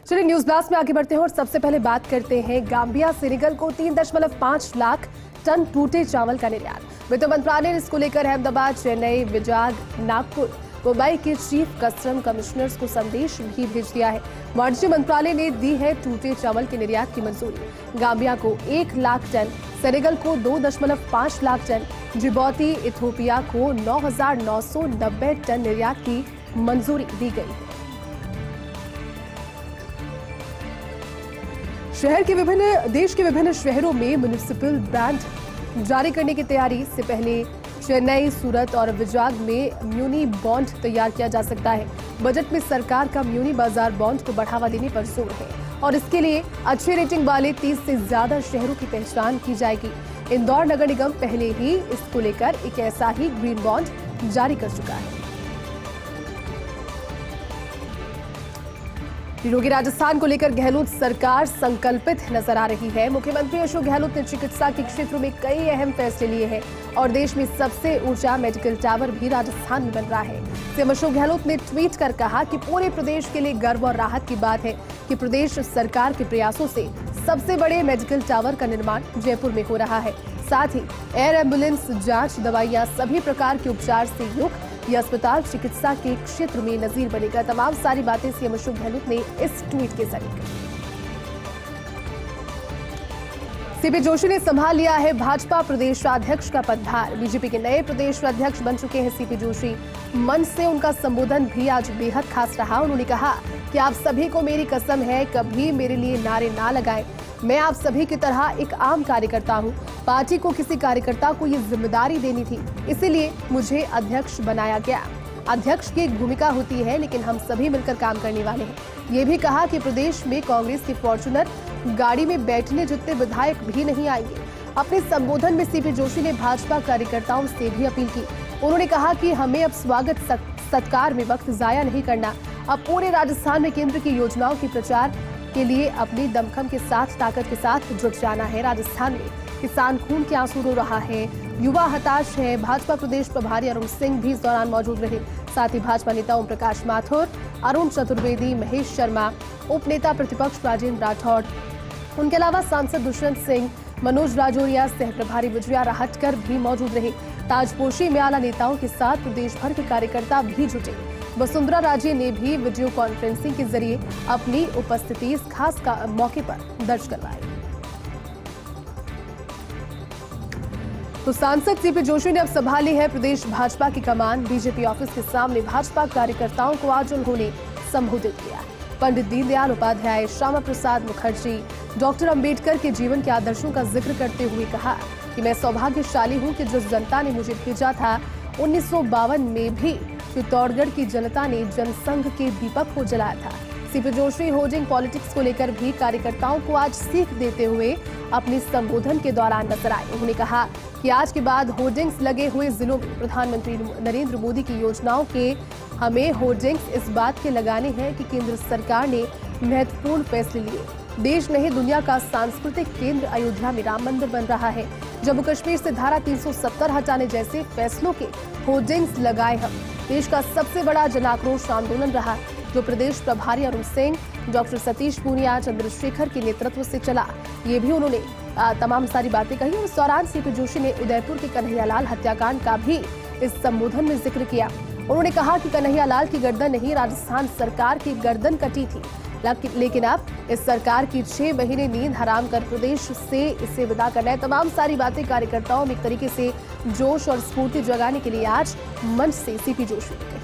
चलिए news blast में आगे बढ़ते हैं और सबसे पहले बात करते हैं गांबिया सेनेगल को 3.5 लाख टन टूटे चावल का निर्यात। वित्त मंत्रालय ने इसको लेकर अहमदाबाद, चेन्नई, विजाग, नागपुर, मुंबई के चीफ कस्टम कमिश्नर्स को संदेश भी भेज दिया है। वाणिज्य मंत्रालय ने दी है टूटे चावल के निर्यात की मंजूरी। गांबिया को 1 लाख टन, सेनेगल को 2.5 लाख टन, जिबौती इथियोपिया को 9,990 टन निर्यात की मंजूरी दी गई। देश के विभिन्न शहरों में म्युनिसिपल बांड जारी करने की तैयारी से पहले चेन्नई, सूरत और विजाग में म्यूनी बॉन्ड तैयार किया जा सकता है। बजट में सरकार का म्यूनी बाजार बॉन्ड को बढ़ावा देने पर जोर है और इसके लिए अच्छी रेटिंग वाले 30 से ज्यादा शहरों की पहचान की जाएगी। इंदौर नगर निगम पहले ही इसको लेकर एक ऐसा ही ग्रीन बॉन्ड जारी कर चुका है। निरोगी राजस्थान को लेकर गहलोत सरकार संकल्पित नजर आ रही है। मुख्यमंत्री अशोक गहलोत ने चिकित्सा के क्षेत्र में कई अहम फैसले लिए हैं और देश में सबसे ऊंचा मेडिकल टावर भी राजस्थान में बन रहा है। सीएम अशोक गहलोत ने ट्वीट कर कहा कि पूरे प्रदेश के लिए गर्व और राहत की बात है कि प्रदेश सरकार के प्रयासों से सबसे बड़े मेडिकल टावर का निर्माण जयपुर में हो रहा है। साथ ही एयर एम्बुलेंस, जांच, दवाइयां, सभी प्रकार के उपचार से युक्त यह अस्पताल चिकित्सा के क्षेत्र में नजीर बनेगा। तमाम सारी बातें सीएम अशोक गहलोत ने इस ट्वीट के जरिए की। सीपी जोशी ने संभाल लिया है भाजपा प्रदेशाध्यक्ष का पदभार। बीजेपी के नए प्रदेश अध्यक्ष बन चुके हैं सीपी जोशी। मंच से उनका संबोधन भी आज बेहद खास रहा। उन्होंने कहा कि आप सभी को मेरी कसम है, कभी मेरे लिए नारे ना लगाएं। मैं आप सभी की तरह एक आम कार्यकर्ता हूं। पार्टी को किसी कार्यकर्ता को ये जिम्मेदारी देनी थी, इसीलिए मुझे अध्यक्ष बनाया गया। अध्यक्ष की एक भूमिका होती है, लेकिन हम सभी मिलकर काम करने वाले हैं। ये भी कहा कि प्रदेश में कांग्रेस की फॉर्च्यूनर गाड़ी में बैठने जितने विधायक भी नहीं आएंगे। अपने संबोधन में सीपी जोशी ने भाजपा कार्यकर्ताओं से भी अपील की। उन्होंने कहा कि हमें अब स्वागत सत्कार में वक्त जाया नहीं करना। अब पूरे राजस्थान में केंद्र की योजनाओं के प्रचार के लिए अपनी दमखम के साथ, ताकत के साथ जुट जाना है। राजस्थान में किसान खून के आंसू रो रहा है, युवा हताश है। भाजपा प्रदेश प्रभारी अरुण सिंह भी इस दौरान मौजूद रहे। साथ ही भाजपा नेता ओम प्रकाश माथुर, अरुण चतुर्वेदी, महेश शर्मा, उप नेता प्रतिपक्ष राजेंद्र राठौड़, उनके अलावा सांसद दुष्यंत सिंह, मनोज राजौरिया, सह प्रभारी विजया राहटकर भी मौजूद रहे। ताजपोशी में आला नेताओं के साथ प्रदेश भर के कार्यकर्ता भी जुटे। वसुंधरा राजे ने भी वीडियो कॉन्फ्रेंसिंग के जरिए अपनी उपस्थिति इस खास मौके पर दर्ज करवाई। तो सांसद सीपी जोशी ने अब संभाली है प्रदेश भाजपा की कमान। बीजेपी ऑफिस के सामने भाजपा कार्यकर्ताओं को आज उन्होंने संबोधित किया। पंडित दीनदयाल उपाध्याय, श्यामा प्रसाद मुखर्जी, डॉक्टर अंबेडकर के जीवन के आदर्शों का जिक्र करते हुए कहा कि मैं सौभाग्यशाली हूं कि जिस जनता ने मुझे भेजा था 1952 में भी चित्तौड़गढ़ की जनता ने जनसंघ के दीपक को जलाया था। सीपी जोशी होर्डिंग पॉलिटिक्स को लेकर भी कार्यकर्ताओं को आज सीख देते हुए अपने संबोधन के दौरान नजर आए। उन्होंने कहा कि आज के बाद होर्डिंग्स लगे हुए जिलों में प्रधानमंत्री नरेंद्र मोदी की योजनाओं के हमें होर्डिंग्स इस बात के लगाने हैं कि केंद्र सरकार ने महत्वपूर्ण फैसले लिए। देश नहीं दुनिया का सांस्कृतिक केंद्र अयोध्या में राम मंदिर बन रहा है। जम्मू कश्मीर से धारा 370 हटाने जैसे फैसलों के होर्डिंग्स लगाए हम। देश का सबसे बड़ा जनाक्रोश आंदोलन रहा जो प्रदेश प्रभारी अरुण सिंह, डॉक्टर सतीश पूनिया, चंद्रशेखर के नेतृत्व से चला। ये भी उन्होंने तमाम सारी बातें कही। और इस दौरान सीपी जोशी ने उदयपुर के कन्हैयालाल हत्याकांड का भी इस संबोधन में जिक्र किया। उन्होंने कहा कि कन्हैयालाल की गर्दन नहीं, राजस्थान सरकार की गर्दन कटी थी, लेकिन अब इस सरकार की 6 महीने नींद हराम कर प्रदेश से इसे विदा करना है। तमाम सारी बातें कार्यकर्ताओं में एक तरीके से जोश और स्फूर्ति जगाने के लिए आज मंच से सीपी जोशी ने कही।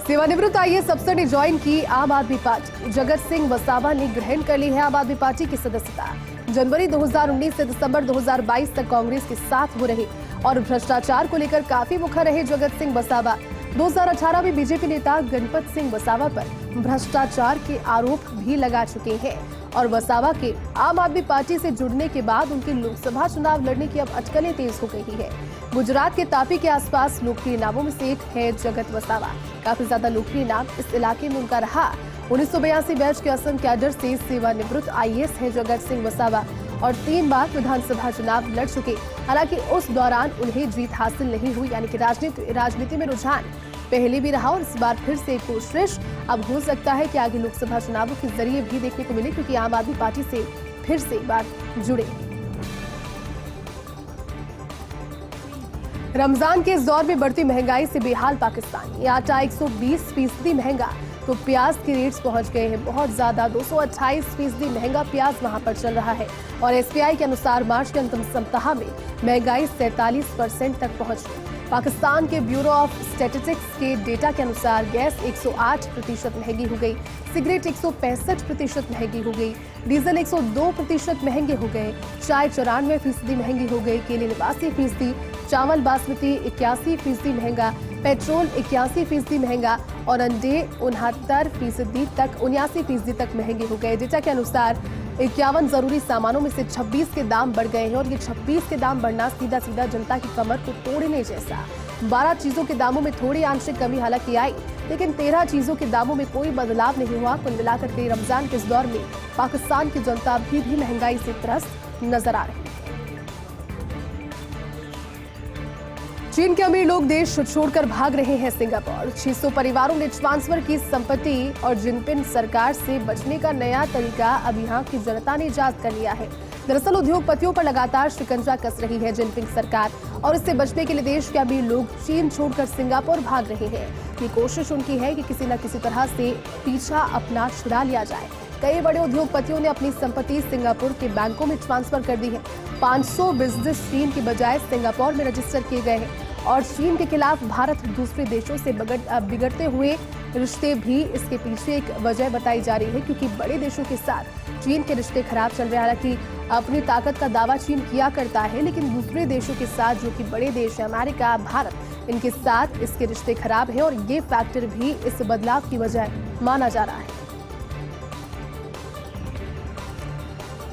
सेवानिवृत्त आईएएस अफसर ने ज्वाइन की आम आदमी पार्टी। जगत सिंह वसावा ने ग्रहण कर ली है आम आदमी पार्टी की सदस्यता। जनवरी 2019 से दिसंबर 2022 तक कांग्रेस के साथ वो रहे और भ्रष्टाचार को लेकर काफी मुखर रहे जगत सिंह वसावा। 2018 में बीजेपी नेता गणपत सिंह वसावा पर भ्रष्टाचार के आरोप भी लगा चुके हैं और वसावा के आम आदमी पार्टी से जुड़ने के बाद उनके लोकसभा चुनाव लड़ने की अब अटकलें तेज हो गई है। गुजरात के तापी के आसपास लोकप्रिय नामों में से एक है जगत वसावा। काफी ज्यादा लोकप्रिय नाम इस इलाके में उनका रहा। 1982 बैच के असम कैडर से सेवानिवृत्त आईएएस है जगत सिंह वसावा और 3 बार विधानसभा चुनाव लड़ चुके। हालांकि उस दौरान उन्हें जीत हासिल नहीं हुई, यानी कि राजनीति में रुझान पहले भी रहा और इस बार फिर से कोशिश अब हो सकता है कि आगे लोकसभा चुनावों के जरिए भी देखने को मिले, क्योंकि आम आदमी पार्टी से फिर से एक बार जुड़े। रमजान के इस दौर में बढ़ती महंगाई से बेहाल पाकिस्तान। ये आटा 120% महंगा, तो प्याज के रेट्स पहुंच गए हैं बहुत ज्यादा। 228% महंगा प्याज वहां पर चल रहा है। और एसपीआई के अनुसार मार्च के अंतिम सप्ताह में महंगाई 47% तक पहुंच गई। पाकिस्तान के ब्यूरो ऑफ स्टैटिस्टिक्स के डेटा के अनुसार गैस 108% महंगी हो गई, सिगरेट 165% महंगी हो गई, डीजल 102% महंगे हो गए, चाय 94% महंगी हो गई, केले 89%, चावल बासमती 81% महंगा, पेट्रोल 81% महंगा और अंडे 69% तक 79% तक महंगे हो गए। डेटा के अनुसार 51 जरूरी सामानों में से 26 के दाम बढ़ गए हैं और ये 26 के दाम बढ़ना सीधा सीधा जनता की कमर को तोड़ने जैसा। 12 चीजों के दामों में थोड़ी आंशिक कमी हालांकि आई, लेकिन 13 चीजों के दामों में कोई बदलाव नहीं हुआ। कुल मिलाकर के रमजान के इस दौर में पाकिस्तान की जनता अभी भी महंगाई से त्रस्त नजर आ रही है। चीन के अमीर लोग देश छोड़कर भाग रहे हैं सिंगापुर। 600 परिवारों ने ट्रांसफर की संपत्ति और जिनपिंग सरकार से बचने का नया तरीका अब यहाँ की जनता ने इजाद कर लिया है। दरअसल उद्योगपतियों पर लगातार शिकंजा कस रही है जिनपिंग सरकार और इससे बचने के लिए देश के अमीर लोग चीन छोड़कर सिंगापुर भाग रहे हैं। ये कोशिश उनकी है कि किसी न किसी तरह से पीछा अपना छुड़ा लिया जाए। कई बड़े उद्योगपतियों ने अपनी संपत्ति सिंगापुर के बैंकों में ट्रांसफर कर दी है। 500 बिजनेस चीन की बजाय सिंगापुर में रजिस्टर किए गए हैं और चीन के खिलाफ भारत दूसरे देशों से बिगड़ते हुए रिश्ते भी इसके पीछे एक वजह बताई जा रही है, क्योंकि बड़े देशों के साथ चीन के रिश्ते खराब चल रहे हैं। हालांकि अपनी ताकत का दावा चीन किया करता है, लेकिन दूसरे देशों के साथ जो कि बड़े देश है अमेरिका, भारत, इनके साथ इसके रिश्ते खराब है और ये फैक्टर भी इस बदलाव की वजह माना जा रहा है।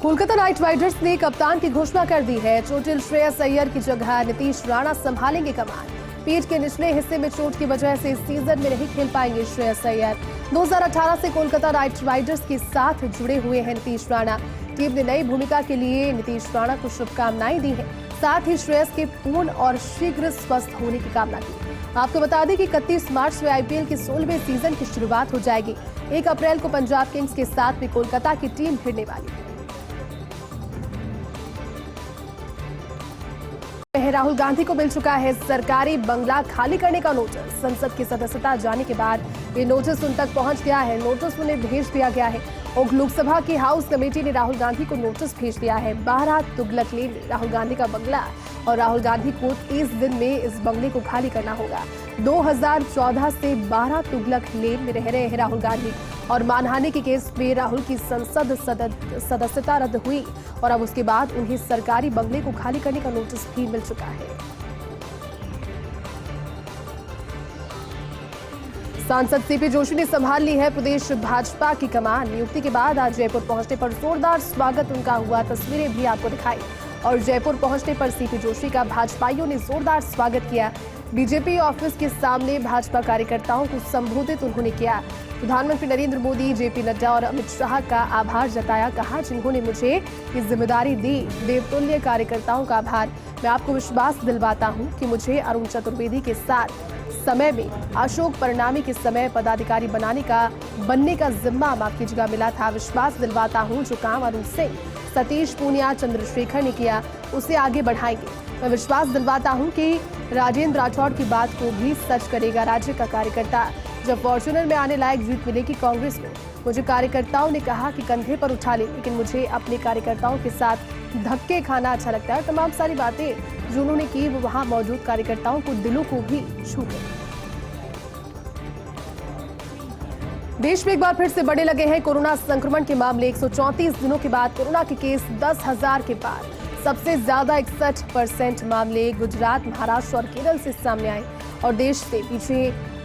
कोलकाता नाइट राइडर्स ने कप्तान की घोषणा कर दी है। चोटिल श्रेयस अय्यर की जगह नीतीश राणा संभालेंगे कमान। पीठ के निचले हिस्से में चोट की वजह से इस सीजन में नहीं खेल पाएंगे श्रेयस अय्यर। 2018 से कोलकाता नाइट राइडर्स के साथ जुड़े हुए हैं नीतीश राणा। टीम ने नई भूमिका के लिए नीतीश राणा को शुभकामनाएं दी है, साथ ही श्रेयस के पूर्ण और शीघ्र स्वस्थ होने की कामना की। आपको बता दें कि 31 मार्च से आईपीएल के 16वें सीजन की शुरुआत हो जाएगी। 1 अप्रैल को पंजाब किंग्स के साथ भी कोलकाता की टीम भिड़ने वाली है। राहुल गांधी को मिल चुका है सरकारी बंगला खाली करने का नोटिस। संसद की सदस्यता जाने के बाद ये नोटिस उन तक पहुंच गया है। नोटिस उन्हें भेज दिया गया है और लोकसभा की हाउस कमेटी ने राहुल गांधी को नोटिस भेज दिया है। 12 तुगलक लेन में राहुल गांधी का बंगला और राहुल गांधी को 30 दिन में इस बंगले को खाली करना होगा। 2014 से 12 तुगलक लेन में रह रहे हैं राहुल गांधी और मानहानि के केस में राहुल की संसद सदस्यता रद्द हुई और अब उसके बाद उन्हें सरकारी बंगले को खाली करने का नोटिस भी मिल चुका है। सांसद सीपी जोशी ने संभाल ली है प्रदेश भाजपा की कमान। नियुक्ति के बाद आज जयपुर पहुंचने पर जोरदार स्वागत उनका हुआ। तस्वीरें भी आपको दिखाई और जयपुर पहुंचने पर सीपी जोशी का भाजपाइयों ने जोरदार स्वागत किया। बीजेपी ऑफिस के सामने भाजपा कार्यकर्ताओं को संबोधित उन्होंने किया। प्रधानमंत्री नरेंद्र मोदी, जेपी नड्डा और अमित शाह का आभार जताया। कहा, जिन्होंने मुझे ये जिम्मेदारी दी, देवतुल्य कार्यकर्ताओं का आभार। मैं आपको विश्वास दिलवाता हूं कि मुझे अरुण चतुर्वेदी के साथ समय में अशोक परिणामी के समय पदाधिकारी बनने का जिम्मा माफ कीजिएगा मिला था। विश्वास दिलवाता हूं जो काम अरुण सिंह, सतीश पूनिया, चंद्रशेखर ने किया उसे आगे बढ़ाएंगे। मैं विश्वास दिलवाता हूं कि राजेंद्र राठौड़ की बात को भी सच करेगा राज्य का कार्यकर्ता। जब फॉर्च्यूनर में आने लायक जीत मिलेगी कांग्रेस को, मुझे कार्यकर्ताओं ने कहा कि कंधे पर उठा ले, लेकिन मुझे अपने कार्यकर्ताओं के साथ धक्के खाना अच्छा लगता है। तमाम सारी बातें जो उन्होंने की वो वहां मौजूद कार्यकर्ताओं को दिलों को भी छू गई। देश में एक बार फिर से बढ़ने लगे हैं कोरोना संक्रमण के मामले। 134 दिनों के बाद कोरोना के केस 10,000 के पार। सबसे ज्यादा 61% मामले गुजरात, महाराष्ट्र और केरल से सामने आए और देश से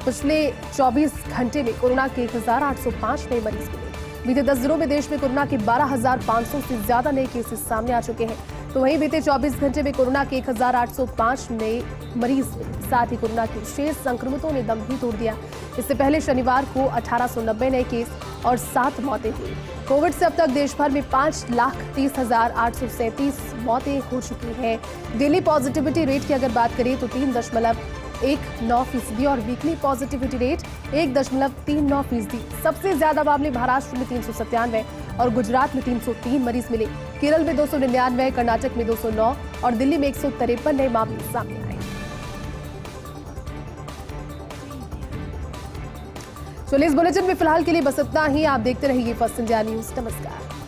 पिछले 24 घंटे में कोरोना के 1,805 नए मरीज मिले। बीते 10 दिनों में देश में कोरोना के 12,500 से ज्यादा नए केसेस सामने आ चुके हैं। तो वहीं बीते 24 घंटे में कोरोना के 1,805 नए मरीज मिले। साथ ही कोरोना के 6 संक्रमितों ने दम भी तोड़ दिया। इससे पहले शनिवार को 1890 नए केस और 7 मौतें हुई। कोविड से अब तक देश भर में 5,30,837 मौतें हो चुकी हैं। डेली पॉजिटिविटी रेट की अगर बात करें तो 3.3 1.9% और वीकली पॉजिटिविटी रेट 1.39%। सबसे ज्यादा मामले महाराष्ट्र में 397 और गुजरात में 303 मरीज मिले। केरल में 299, कर्नाटक में 209 और दिल्ली में 153 नए मामले सामने आए। चलिए इस बुलेटिन में फिलहाल के लिए बस इतना ही। आप देखते रहिए फर्स्ट इंडिया न्यूज। नमस्कार।